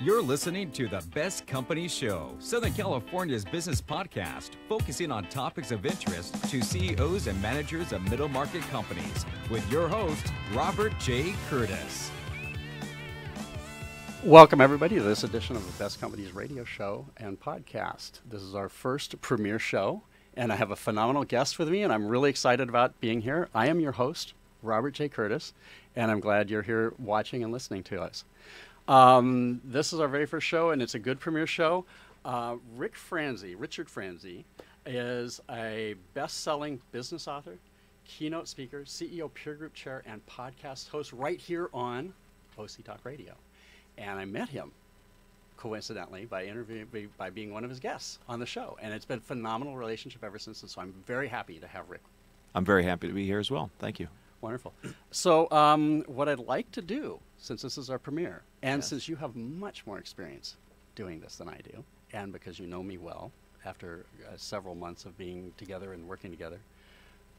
You're listening to the Best Company Show, Southern California's business podcast, focusing on topics of interest to CEOs and managers of middle market companies, with your host, Robert J. Curtis. Welcome, everybody, to this edition of the Best Companies radio show and podcast. This is our first premiere show, and I have a phenomenal guest with me, and I'm really excited about being here. I am your host, Robert J. Curtis, and I'm glad you're here watching and listening to us. This is our very first show, and it's a good premiere show. Richard Franzi, is a best-selling business author, keynote speaker, CEO Peer Group Chair, and podcast host right here on OC Talk Radio. And I met him, coincidentally, by being one of his guests on the show. And it's been a phenomenal relationship ever since, and so I'm very happy to have Rick. I'm very happy to be here as well. Thank you. Wonderful. So what I'd like to do, since this is our premiere, and since you have much more experience doing this than I do, and because you know me well after several months of being together and working together,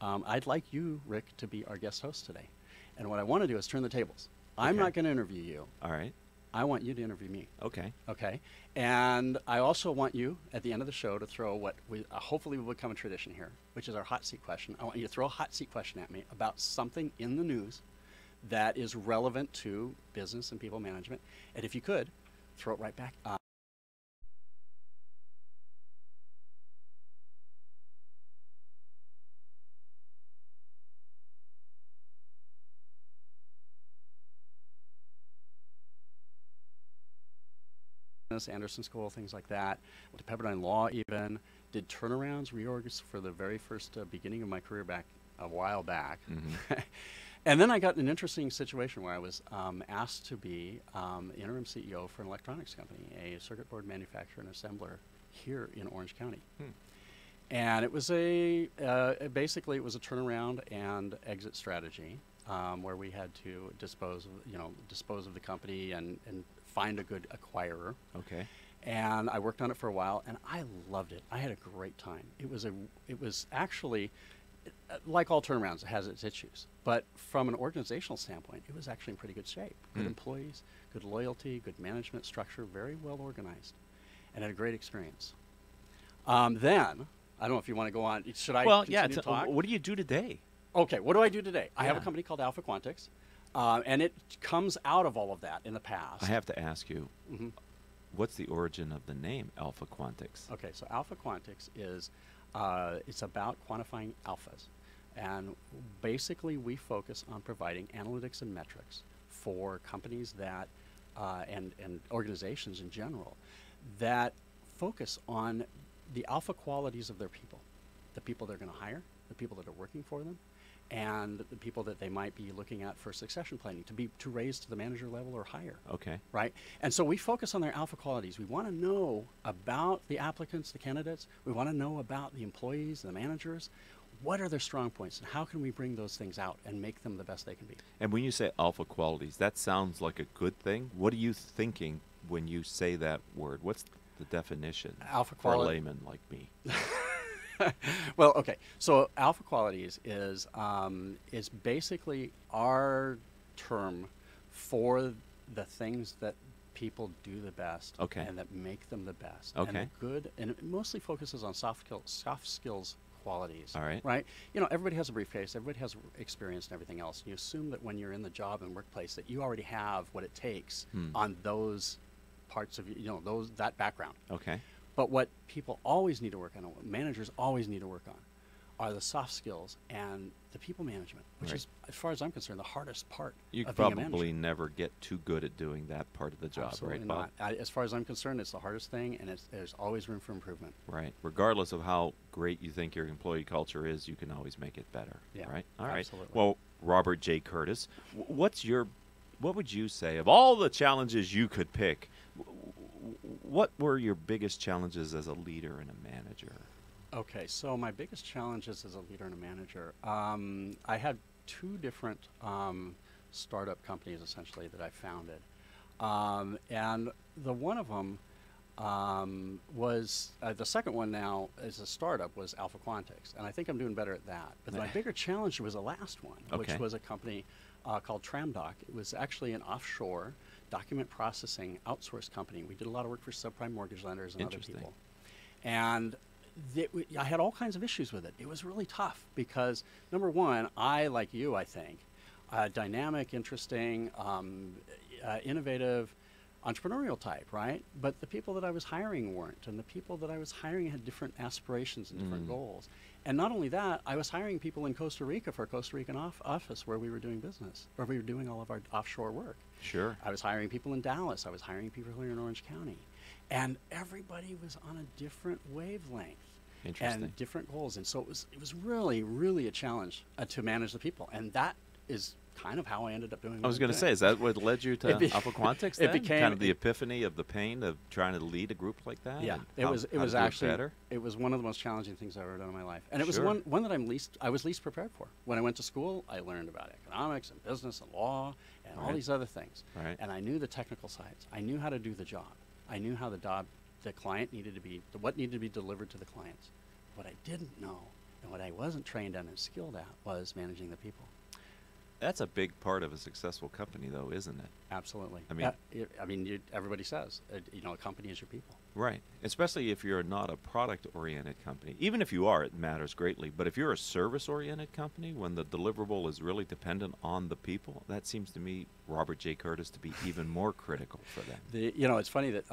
I'd like you, Rick, to be our guest host today. And what I want to do is turn the tables. I'm not going to interview you. All right. I want you to interview me. Okay. Okay. And I also want you, at the end of the show, to throw what we hopefully will become a tradition here, which is our hot seat question. I want you to throw a hot seat question at me about something in the news that is relevant to business and people management. And if you could, throw it right back. Anderson School, things like that. Went to Pepperdine Law even. Did turnarounds, reorgs for the very first beginning of my career back a while back. Mm-hmm. And then I got in an interesting situation where I was asked to be interim CEO for an electronics company, a circuit board manufacturer and assembler here in Orange County. And it was basically it was a turnaround and exit strategy where we had to dispose of the company and find a good acquirer. Okay. And I worked on it for a while, and I loved it. I had a great time. It was actually, like all turnarounds, it has its issues. But from an organizational standpoint, it was actually in pretty good shape. Good employees, good loyalty, good management structure, very well organized, and had a great experience. Then, I don't know if you want to go on. Should I continue to talk? What do you do today? Okay, what do I do today? I have a company called Alpha Quantix. And it comes out of all of that in the past. I have to ask you, what's the origin of the name Alpha Quantix? Okay, so Alpha Quantix is, it's about quantifying alphas. And basically we focus on providing analytics and metrics for companies that, and organizations in general, that focus on the alpha qualities of their people. The people they're going to hire, the people that are working for them, and the people that they might be looking at for succession planning to raise to the manager level or higher. Okay. Right? And so we focus on their alpha qualities. We want to know about the applicants, the candidates. We want to know about the employees, the managers. What are their strong points, and how can we bring those things out and make them the best they can be? And when you say alpha qualities, that sounds like a good thing. What are you thinking when you say that word? What's the definition Alpha for a layman like me? Well, okay. So alpha qualities is basically our term for the things that people do the best, and that make them the best. Okay. And it mostly focuses on soft skills qualities. All right. Right. You know, everybody has a briefcase. Everybody has experience and everything else. You assume that when you're in the job and workplace that you already have what it takes on those parts of that background. Okay. But what people always need to work on, what managers always need to work on, are the soft skills and the people management, which is, as far as I'm concerned, the hardest part You of being a probably manager. never get too good at doing that part of the job, Absolutely right, not. Bob? As far as I'm concerned, it's the hardest thing, and there's always room for improvement. Right. Regardless of how great you think your employee culture is, you can always make it better. Yeah, right. All right. absolutely. Well, Robert J. Curtis, what would you say of all the challenges you could pick? What were your biggest challenges as a leader and a manager? Okay, so my biggest challenges as a leader and a manager, I had two different startup companies essentially that I founded, and the one of them was the second one now as a startup was Alpha Quantix, and I think I'm doing better at that. But my bigger challenge was the last one, which was a company called Tramdoc. It was actually an offshore document processing outsourced company. We did a lot of work for subprime mortgage lenders and other Interesting. people. And I had all kinds of issues with it. It was really tough because, number one, I, like you, I think, dynamic, interesting, innovative, entrepreneurial type, right? But the people that I was hiring weren't, and the people that I was hiring had different aspirations and different goals. And not only that, I was hiring people in Costa Rica for a Costa Rican office where we were doing business, where we were doing all of our offshore work. Sure. I was hiring people in Dallas. I was hiring people here in Orange County. And everybody was on a different wavelength Interesting. and different goals. And so it was really, really a challenge to manage the people. And that is kind of how I ended up doing what I was going to say, is that what led you to Alpha Quantix it then? became- kind of the epiphany of the pain of trying to lead a group like that? Yeah, and it how- was how to do actually better? it was one of the most challenging things I've ever done in my life, and it was Sure. one that I was least prepared for. When I went to school, I learned about economics and business and law and all Right. these other things, Right. and I knew the technical sides. I knew how to do the job. I knew how the client needed to be, what needed to be delivered to the clients. What I didn't know and what I wasn't trained on and skilled at was managing the people. That's a big part of a successful company, though, isn't it? Absolutely. I mean- everybody says, a company is your people. Right. Especially if you're not a product-oriented company. Even if you are, it matters greatly. But if you're a service-oriented company, when the deliverable is really dependent on the people, that seems to me, Robert J. Curtis, to be even more critical for them. It's funny that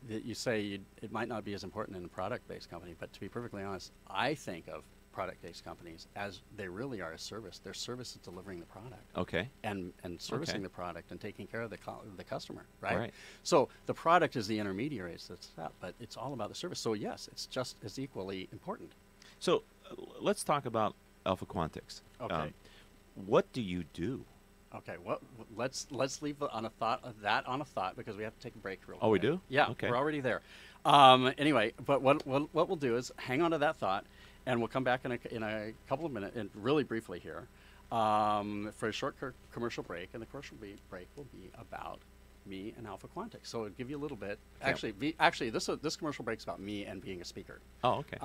that you say it might not be as important in a product-based company, but to be perfectly honest, I think of product-based companies as they really are a service. Their service is delivering the product Okay. and servicing Okay. the product and taking care of the customer, right? Right. So the product is the intermediary, but it's all about the service. So yes, it's just as equally important. So let's talk about Alpha Quantix. Okay. What do you do? Okay, let's leave that on a thought because we have to take a break real quick. Oh, we do? Yeah, Okay. we're already there. Anyway, but what we'll do is hang on to that thought, and we'll come back in a couple of minutes, and really briefly here, for a short commercial break, and the commercial break will be about me and Alpha Quantix. So it'll give you a little bit. Actually, this commercial break is about me and being a speaker. Oh, okay.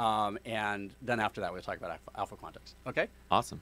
And then after that, we'll talk about Alpha Quantix. Okay. Awesome.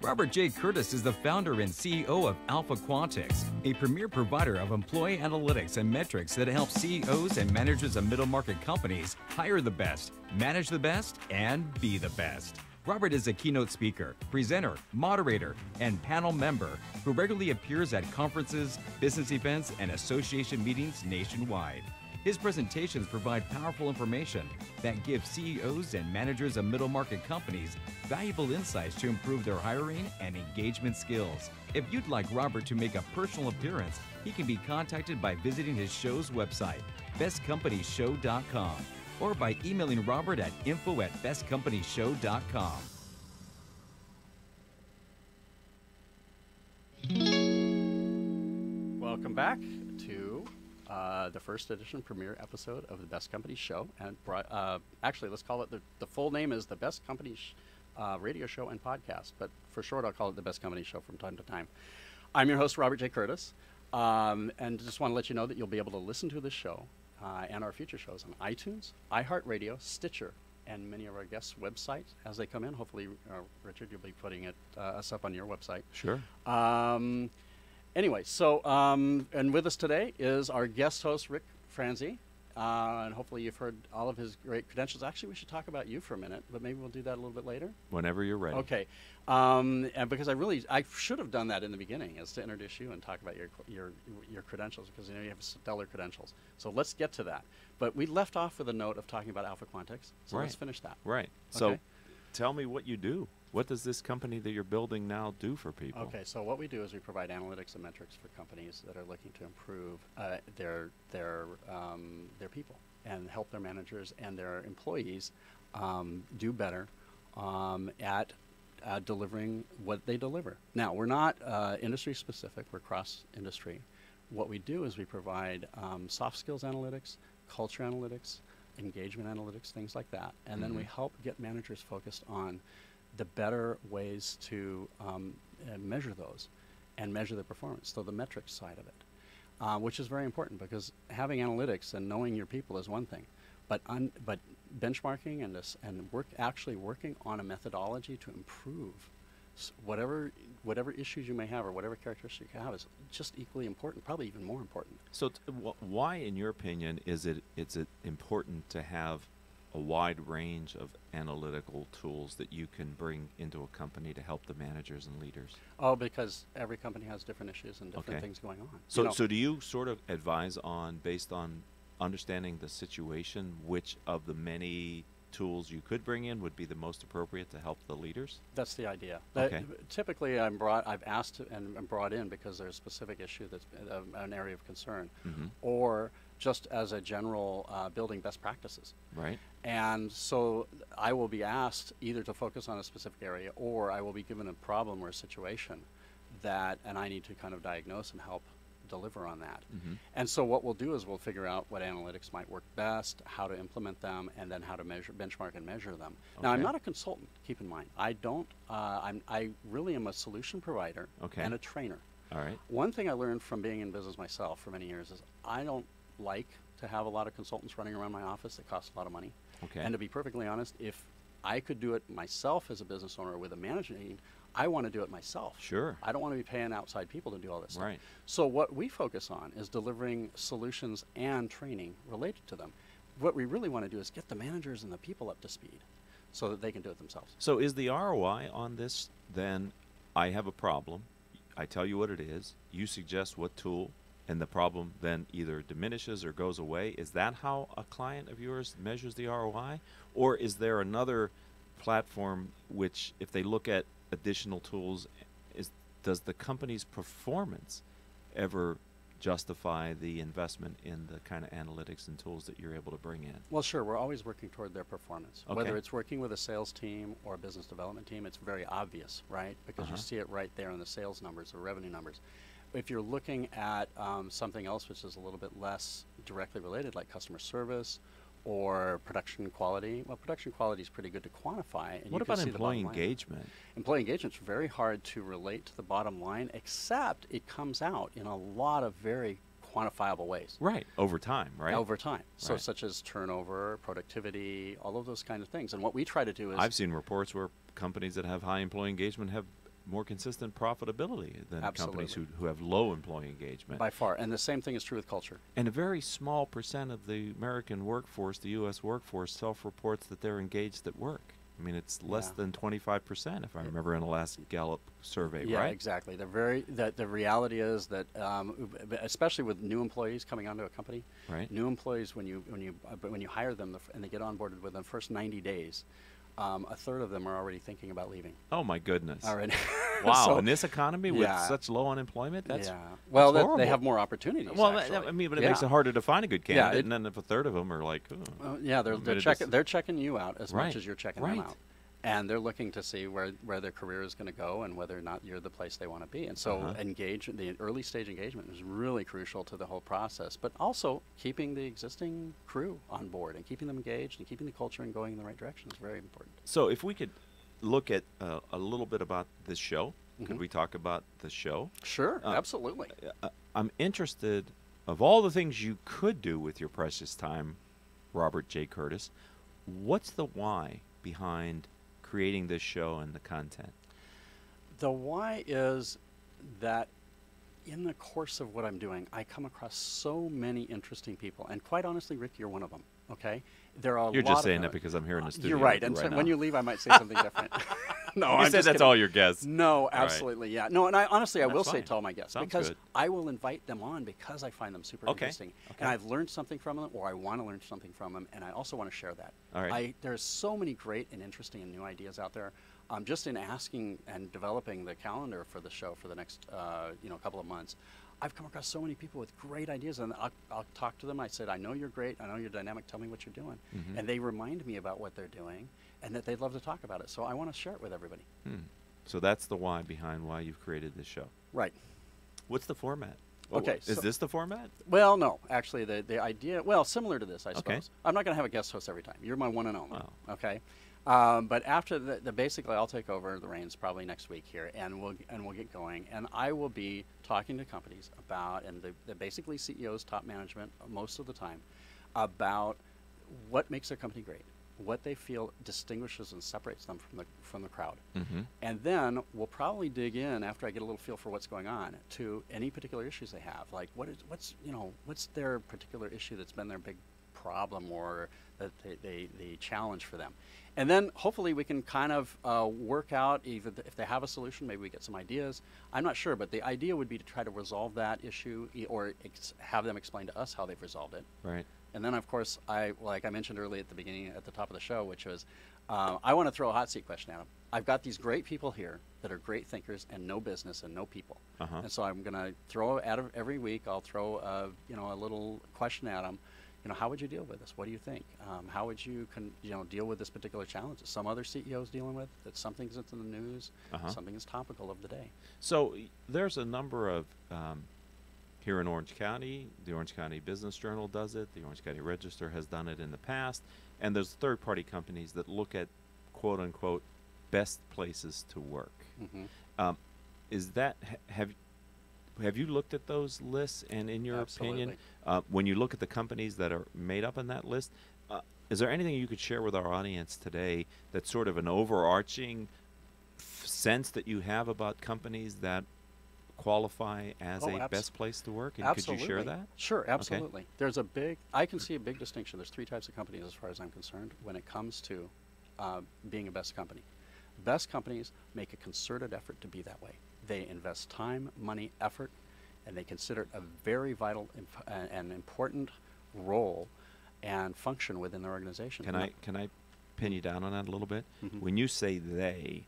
Robert J. Curtis is the founder and CEO of Alpha Quantix, a premier provider of employee analytics and metrics that helps CEOs and managers of middle market companies hire the best, manage the best, and be the best. Robert is a keynote speaker, presenter, moderator, and panel member who regularly appears at conferences, business events, and association meetings nationwide. His presentations provide powerful information that gives CEOs and managers of middle market companies valuable insights to improve their hiring and engagement skills. If you'd like Robert to make a personal appearance, he can be contacted by visiting his show's website, bestcompanyshow.com, or by emailing Robert at info@bestcompanyshow.com. Welcome back to the first edition premiere episode of the Best Companies Show. And actually, let's call it the full name is the Best Companies Radio Show and Podcast. But for short, I'll call it the Best Companies Show from time to time. I'm your host, Robert J. Curtis. And just want to let you know that you'll be able to listen to this show and our future shows on iTunes, iHeartRadio, Stitcher, and many of our guests' websites as they come in. Hopefully, Richard, you'll be putting us up on your website. Sure. Anyway, so, and with us today is our guest host, Rick Franzi. And hopefully you've heard all of his great credentials. Actually, we should talk about you for a minute, but maybe we'll do that a little bit later. Whenever you're ready. Okay. And because I should have done that in the beginning, is to introduce you and talk about your credentials, because you have stellar credentials. So let's get to that. But we left off with a note of talking about Alpha Quantix, so let's finish that. Right. So tell me what you do. What does this company that you're building now do for people? Okay, so what we do is we provide analytics and metrics for companies that are looking to improve their people and help their managers and their employees do better at delivering what they deliver. Now, we're not industry specific, we're cross-industry. What we do is we provide soft skills analytics, culture analytics, engagement analytics, things like that. And then we help get managers focused on the better ways to measure those and measure their performance, so the metrics side of it, which is very important, because having analytics and knowing your people is one thing, but benchmarking and this and actually working on a methodology to improve whatever issues you may have or whatever characteristics you have is just equally important, probably even more important. So why, in your opinion, is it important to have a wide range of analytical tools that you can bring into a company to help the managers and leaders? Oh, because every company has different issues and different things going on. So, so do you sort of advise on, based on understanding the situation, which of the many tools you could bring in would be the most appropriate to help the leaders? That's the idea. Okay. Typically, I've asked and I'm brought in because there's a specific issue that's an area of concern, or just as a general building best practices. Right. And so I will be asked either to focus on a specific area, or I will be given a problem or a situation and I need to kind of diagnose and help deliver on that. And so what we'll do is we'll figure out what analytics might work best, how to implement them, and then how to benchmark and measure them. Now, I'm not a consultant, keep in mind. I really am a solution provider and a trainer. All right. One thing I learned from being in business myself for many years is I don't like to have a lot of consultants running around my office that cost a lot of money. And to be perfectly honest, if I could do it myself as a business owner with a management team, I want to do it myself. Sure. I don't want to be paying outside people to do all this stuff. Right. So what we focus on is delivering solutions and training related to them. What we really want to do is get the managers and the people up to speed so that they can do it themselves. So is the ROI on this then, I have a problem, I tell you what it is, you suggest what tool, and the problem then either diminishes or goes away? Is that how a client of yours measures the ROI? Or is there another platform which, if they look at additional tools, does the company's performance ever justify the investment in the kind of analytics and tools that you're able to bring in? Well, sure. We're always working toward their performance. Okay. Whether it's working with a sales team or a business development team, it's very obvious, right? Because you see it right there in the sales numbers or revenue numbers. If you're looking at something else which is a little bit less directly related, like customer service or production quality, well, production quality is pretty good to quantify. And What you can about see employee the bottom line. engagement? Employee engagement is very hard to relate to the bottom line, except it comes out in a lot of very quantifiable ways. Right, over time, right? Over time. So Right. such as turnover, productivity, all of those kind of things. And what we try to do is I've seen reports where companies that have high employee engagement have more consistent profitability than companies who have low employee engagement. by far. And the same thing is true with culture. And a very small percent of the American workforce, the U.S. workforce, self-reports that they're engaged at work. I mean, it's less than 25%, if I remember, in the last Gallup survey, Yeah, right? exactly. The reality is that, especially with new employees coming onto a company, Right. new employees when you hire them and they get onboarded within the first 90 days, a third of them are already thinking about leaving. Oh my goodness! Already. Wow, So- in this economy with Yeah. such low unemployment, that's well, that's they horrible. have more opportunities. Well, actually. I mean, but it Yeah. makes it harder to find a good Yeah, candidate, and then if a third of them are like, oh, Yeah, they're committed to checking. They're checking you out as Right, much as you're checking them right. out, and they're looking to see where their career is going to go and whether or not you're the place they want to be. And so, the early stage engagement is really crucial to the whole process. But also keeping the existing crew on board and keeping them engaged and keeping the culture and going in the right direction is very important. So if we could look at a little bit about this show, could we talk about the show? Sure, absolutely. I'm interested, of all the things you could do with your precious time, Robert J. Curtis, what's the why behind creating this show and the content? The why is that in the course of what I'm doing, I come across so many interesting people. And quite honestly, Rick, you're one of them, okay? There are a You're lot just of saying that because I'm here in the studio. You're right. with you And so right when now. you leave, I might say something different. No, You I'm said just that's kidding. all your guests. No, right. absolutely, yeah. No, and I honestly, I That's will say fine. to all my guests, Sounds because good. I will invite them on because I find them super Okay. interesting. Okay. And I've learned something from them, or I want to learn something from them, and I also want to share that. All right. There's so many great and interesting and new ideas out there. Just in asking and developing the calendar for the show for the next couple of months, I've come across so many people with great ideas, and I'll talk to them. I said, I know you're great. I know you're dynamic. Tell me what you're doing. And they remind me about what they're doing and that they'd love to talk about it. So I want to share it with everybody. So that's the why behind why you've created this show. Right. What's the format? Okay, Is so- this the format? Well, no. Actually, the idea, similar to this, I Okay. suppose. I'm not going to have a guest host every time. You're my one and only. Oh. Okay. But after basically, I'll take over the reins probably next week here, and we'll get going. And I will be talking to companies about, and the basically CEOs, top management, most of the time, about what makes their company great. what they feel distinguishes and separates them from the crowd. Mm-hmm. And then we'll probably dig in after I get a little feel for what's going on to any particular issues they have. Like what's their particular issue that's been their big problem or that they challenge for them. And then hopefully we can kind of work out either if they have a solution, maybe we get some ideas. I'm not sure, but the idea would be to try to resolve that issue or have them explain to us how they've resolved it. Right. And then, of course, like I mentioned earlier at the beginning, at the top of the show, which was, I want to throw a hot seat question at them. I've got these great people here that are great thinkers and know business and know people. Uh-huh. And so I'm going to throw every week. I'll throw a little question at them. How would you deal with this? What do you think? How would you deal with this particular challenge that some other CEOs dealing with? That something's in the news, Uh-huh. something is topical of the day. So there's a number of here in Orange County, the Orange County Business Journal does it, the Orange County Register has done it in the past, and there's third-party companies that look at quote-unquote best places to work. Mm-hmm. Is that have you looked at those lists? And in your opinion, Absolutely. when you look at the companies that are made up on that list, is there anything you could share with our audience today that's sort of an overarching sense that you have about companies that qualify as a best place to work? And Absolutely. could you share that? Sure, absolutely. Okay. I can see a big distinction. There's 3 types of companies as far as I'm concerned when it comes to being a best company. Best companies make a concerted effort to be that way. They invest time, money, effort, and they consider it a very vital and important role and function within their organization. Can I pin you down on that a little bit? Mhm. When you say they,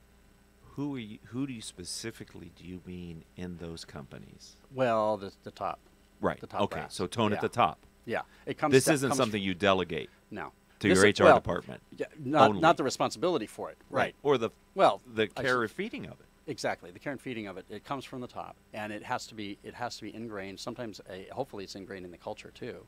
who do you specifically do you mean in those companies? Well, the top. Right. The top Okay. brass. So tone Yeah. at the top. Yeah. It comes. This that isn't comes something you delegate No. to This your is- HR well, department. Yeah, only. not the responsibility for it. Right. Or the Well, the I care see. of feeding of it. Exactly, the care and feeding of it. It comes from the top, and it has to be ingrained. Sometimes, hopefully, it's ingrained in the culture too,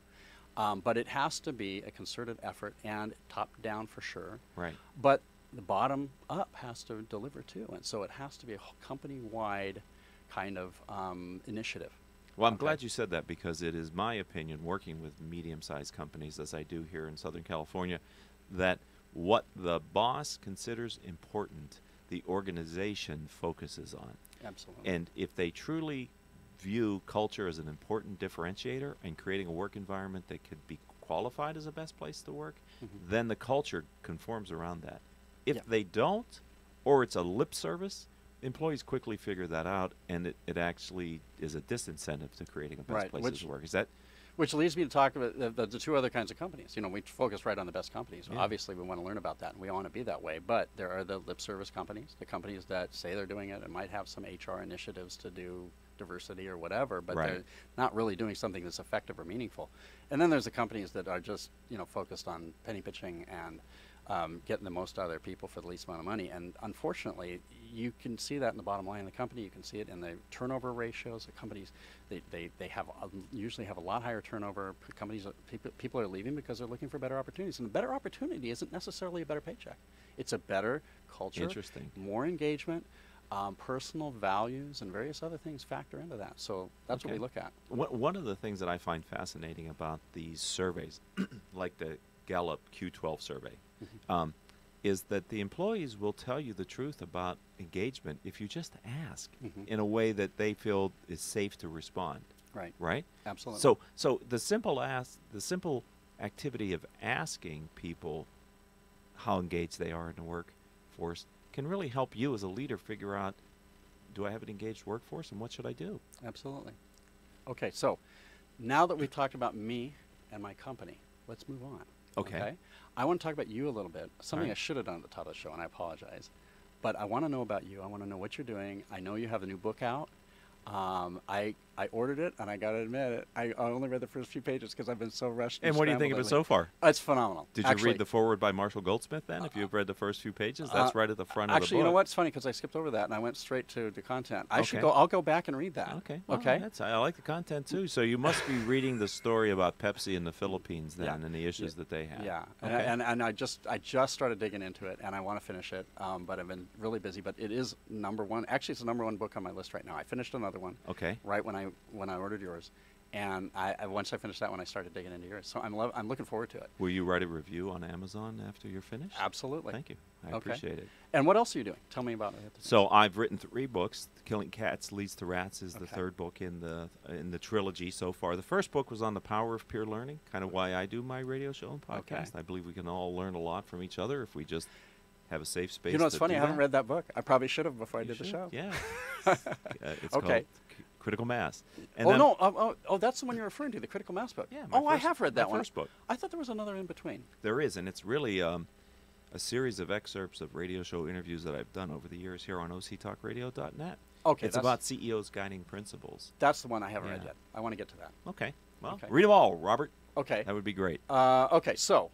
but it has to be a concerted effort and top down for sure. Right. But the bottom up has to deliver too, and so it has to be a company-wide kind of initiative. Well, I'm Okay. glad you said that because it is my opinion, working with medium-sized companies as I do here in Southern California, that what the boss considers important, the organization focuses on. Absolutely. And if they truly view culture as an important differentiator and creating a work environment that could be qualified as a best place to work, then the culture conforms around that. If Yeah. they don't, or it's a lip service, employees quickly figure that out, and it actually is a disincentive to creating a best Right, place to work. Is that Which leads me to talk about the 2 other kinds of companies. We focus right on the best companies. Yeah. Obviously, we want to learn about that, and we want to be that way. But there are the lip service companies, the companies that say they're doing it and might have some HR initiatives to do diversity or whatever, but Right. they're not really doing something that's effective or meaningful. And then there's the companies that are just focused on penny pitching and getting the most out of their people for the least amount of money. And unfortunately, you can see that in the bottom line of the company. You can see it in the turnover ratios. The companies, they usually have a lot higher turnover. Companies, people are leaving because they're looking for better opportunities. And a better opportunity isn't necessarily a better paycheck. It's a better culture, Interesting. more engagement, personal values, and various other things factor into that. So that's what we Okay. look at. one of the things that I find fascinating about these surveys, like the Gallup Q12 survey, is that the employees will tell you the truth about engagement if you just ask in a way that they feel is safe to respond. Right. Right? Absolutely. So the simple activity of asking people how engaged they are in the workforce can really help you as a leader figure out, do I have an engaged workforce and what should I do? Absolutely. Okay, so now that we've talked about me and my company, let's move on. Okay. I want to talk about you a little bit, something right. I should have done at the top of the show, and I apologize. But I want to know about you. I want to know what you're doing. I know you have a new book out. I ordered it, and I got to admit it. I only read the first few pages because I've been so rushed. And what do you think of it so far? It's phenomenal. Did you Actually, read the foreword by Marshall Goldsmith then? If you've read the first few pages, that's right at the front of the book. Actually, you know what? It's funny because I skipped over that and I went straight to the content. Okay. I'll go back and read that. Okay. Well, Okay. I like the content too. So you must be reading the story about Pepsi in the Philippines then, Yeah. and the issues that they have. Yeah, Okay. and I just started digging into it, and I want to finish it, but I've been really busy. But it is number one. Actually, it's the number one book on my list right now. I finished another one Okay. right when I ordered yours, And once I finished that one, I started digging into yours. So I'm looking forward to it. Will you write a review on Amazon after you're finished? Absolutely. Thank you. I Okay. appreciate it. And what else are you doing? Tell me about it. So I've written 3 books. Killing Cats Leads to Rats is the Okay. 3rd book in the trilogy so far. The first book was on the power of peer learning, kind of why I do my radio show and podcast. Okay. I believe we can all learn a lot from each other if we just have a safe space. You know, it's to funny. do I haven't that. read that book. I probably should have before I You did the should. show. Yeah. It's Okay. called Critical Mass. And Oh then- no! Oh, that's the one you're referring to, the Critical Mass book. Yeah, my Oh, I first- have read that my one. first book. I thought there was another in between. There is, and it's really a series of excerpts of radio show interviews that I've done over the years here on octalkradio.net. Okay, It's about CEOs guiding principles. That's the one I haven't read Yeah. yet. I want to get to that. Okay. Well, Okay. read them all, Robert. Okay. That would be great. Okay. So,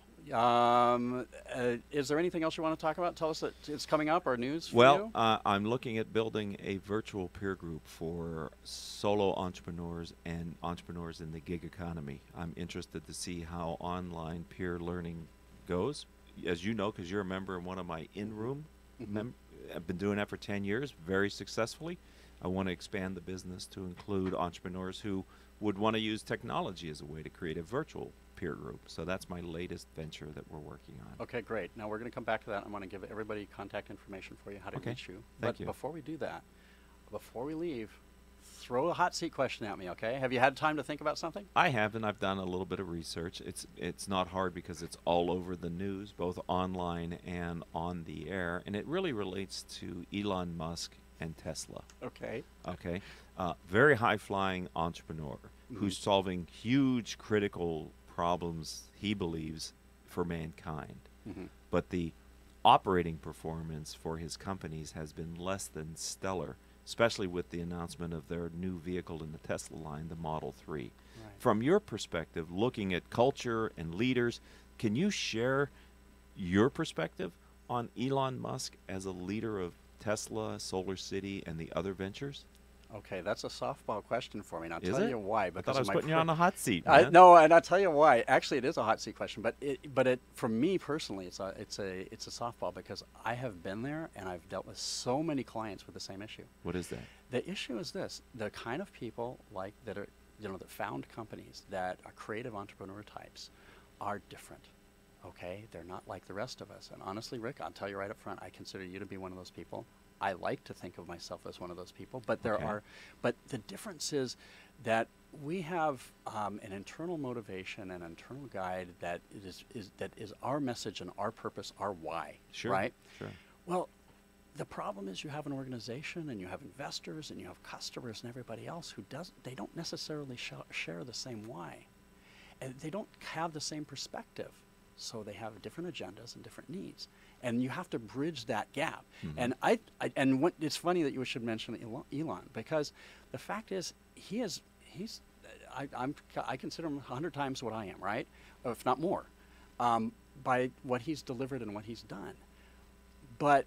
is there anything else you want to talk about? Tell us that it's coming up or news for Well, you? I'm looking at building a virtual peer group for solo entrepreneurs and entrepreneurs in the gig economy. I'm interested to see how online peer learning goes. As you know, because you're a member in one of my in-room, I've been doing that for 10 years, very successfully. I want to expand the business to include entrepreneurs who would want to use technology as a way to create a virtual peer group. So that's my latest venture that we're working on. Okay, great. Now we're going to come back to that. I want to give everybody contact information for you, how to Okay. reach you. Thank But you. before we do that, before we leave, throw a hot seat question at me, okay? Have you had time to think about something? I have, and I've done a little bit of research. It's not hard because it's all over the news, both online and on the air, and it really relates to Elon Musk and Tesla. Okay. Okay, very high-flying entrepreneur who's solving huge critical problems he believes for mankind, but the operating performance for his companies has been less than stellar, especially with the announcement of their new vehicle in the Tesla line, the Model 3. Right. From your perspective, looking at culture and leaders, can you share your perspective on Elon Musk as a leader of Tesla, Solar City, and the other ventures? Okay, that's a softball question for me, and I'll Is tell it? you why. I Because thought I was of my putting you pre- on the hot seat, I, man. no, and I'll tell you why. Actually, it is a hot seat question, but for me personally, it's a softball because I have been there and I've dealt with so many clients with the same issue. What is that? The issue is this: the kind of people like that are, that found companies that are creative entrepreneur types are different. Okay, they're not like the rest of us. And honestly, Rick, I'll tell you right up front, I consider you to be one of those people. I like to think of myself as one of those people, but but the difference is that we have an internal motivation and internal guide that is our message and our purpose, our why. Sure. Right? Sure. Well, the problem is you have an organization and you have investors and you have customers and everybody else who they don't necessarily share the same why. And they don't have the same perspective. So they have different agendas and different needs. And you have to bridge that gap. And it's funny that you should mention Elon, because the fact is I consider him 100 times what I am, right? If not more, by what he's delivered and what he's done. But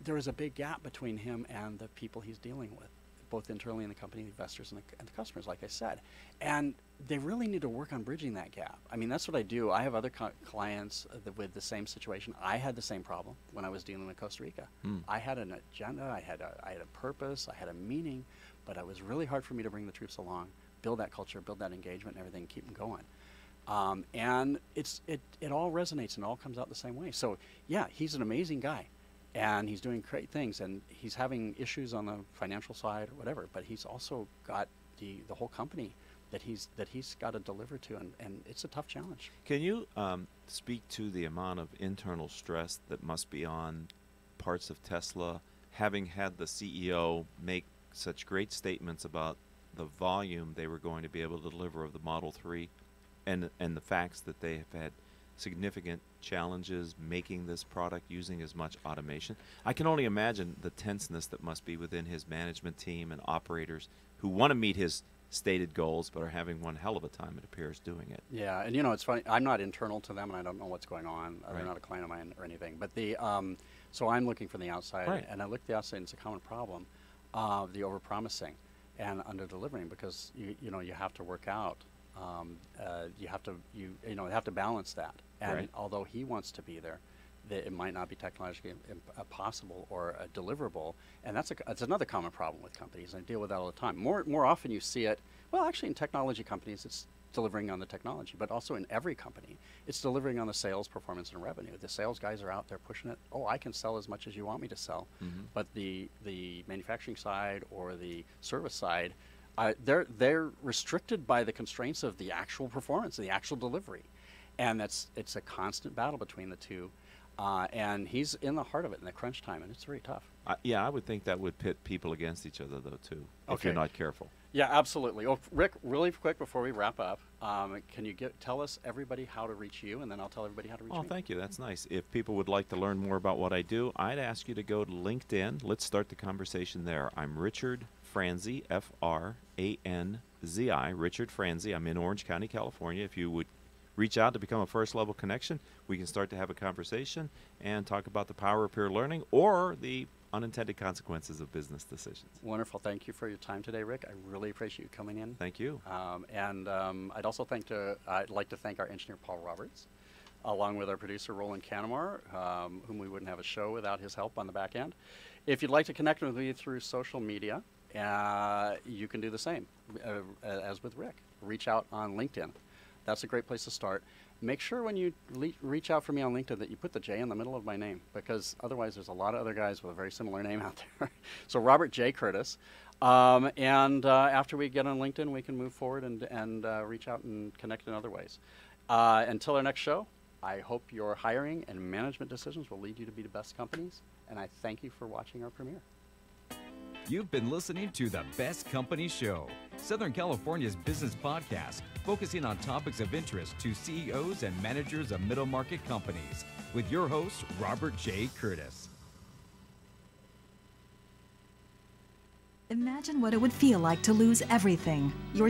there is a big gap between him and the people he's dealing with, both internally in the company, the investors, and the customers, like I said. And they really need to work on bridging that gap. I mean, that's what I do. I have other clients with the same situation. I had the same problem when I was dealing with Costa Rica. I had an agenda, I had a purpose, I had a meaning, but it was really hard for me to bring the troops along, build that culture, build that engagement and everything, keep them going. And it all resonates and it all comes out the same way. So yeah, he's an amazing guy. And he's doing great things, and he's having issues on the financial side or whatever, but he's also got the whole company that he's got to deliver to, and it's a tough challenge. Can you speak to the amount of internal stress that must be on parts of Tesla, having had the CEO make such great statements about the volume they were going to be able to deliver of the Model 3, and the facts that they have had significant challenges making this product using as much automation? I can only imagine the tenseness that must be within his management team and operators who want to meet his stated goals but are having one hell of a time, it appears, doing it. Yeah, and it's funny. I'm not internal to them, and I don't know what's going on. Right. They're not a client of mine or anything. But so I'm looking from the outside, Right. and I look at the outside, and it's a common problem of the overpromising and under-delivering, because you have to work out. You have to balance that. And Right. although he wants to be there, that it might not be technologically possible or deliverable, and that's another common problem with companies. I deal with that all the time. More often you see it. Well, actually, in technology companies, it's delivering on the technology, but also in every company, it's delivering on the sales performance and revenue. The sales guys are out there pushing it. Oh, I can sell as much as you want me to sell, but the manufacturing side or the service side, they're restricted by the constraints of the actual performance, the actual delivery, and it's a constant battle between the two. And he's in the heart of it in the crunch time, and it's very tough. Yeah, I would think that would pit people against each other, though, too, if you're not careful. Yeah, absolutely. Oh, Rick, really quick before we wrap up, can you tell us, everybody, how to reach you, and then I'll tell everybody how to reach me. Oh, thank you. That's nice. If people would like to learn more about what I do, I'd ask you to go to LinkedIn. Let's start the conversation there. I'm Richard Franzi, F-R-A-N-Z-I, Richard Franzi. I'm in Orange County, California. If you would reach out to become a first-level connection, we can start to have a conversation and talk about the power of peer learning or the unintended consequences of business decisions. Wonderful. Thank you for your time today, Rick. I really appreciate you coming in. Thank you. I'd like to thank our engineer, Paul Roberts, along with our producer, Roland Canamar, whom we wouldn't have a show without his help on the back end. If you'd like to connect with me through social media, you can do the same as with Rick. Reach out on LinkedIn. That's a great place to start. Make sure when you reach out for me on LinkedIn that you put the J in the middle of my name, because otherwise there's a lot of other guys with a very similar name out there. So Robert J. Curtis. After we get on LinkedIn, we can move forward and reach out and connect in other ways. Until our next show, I hope your hiring and management decisions will lead you to be the best companies, and I thank you for watching our premiere. You've been listening to The Best Company Show, Southern California's business podcast, focusing on topics of interest to CEOs and managers of middle market companies, with your host, Robert J. Curtis. Imagine what it would feel like to lose everything. Your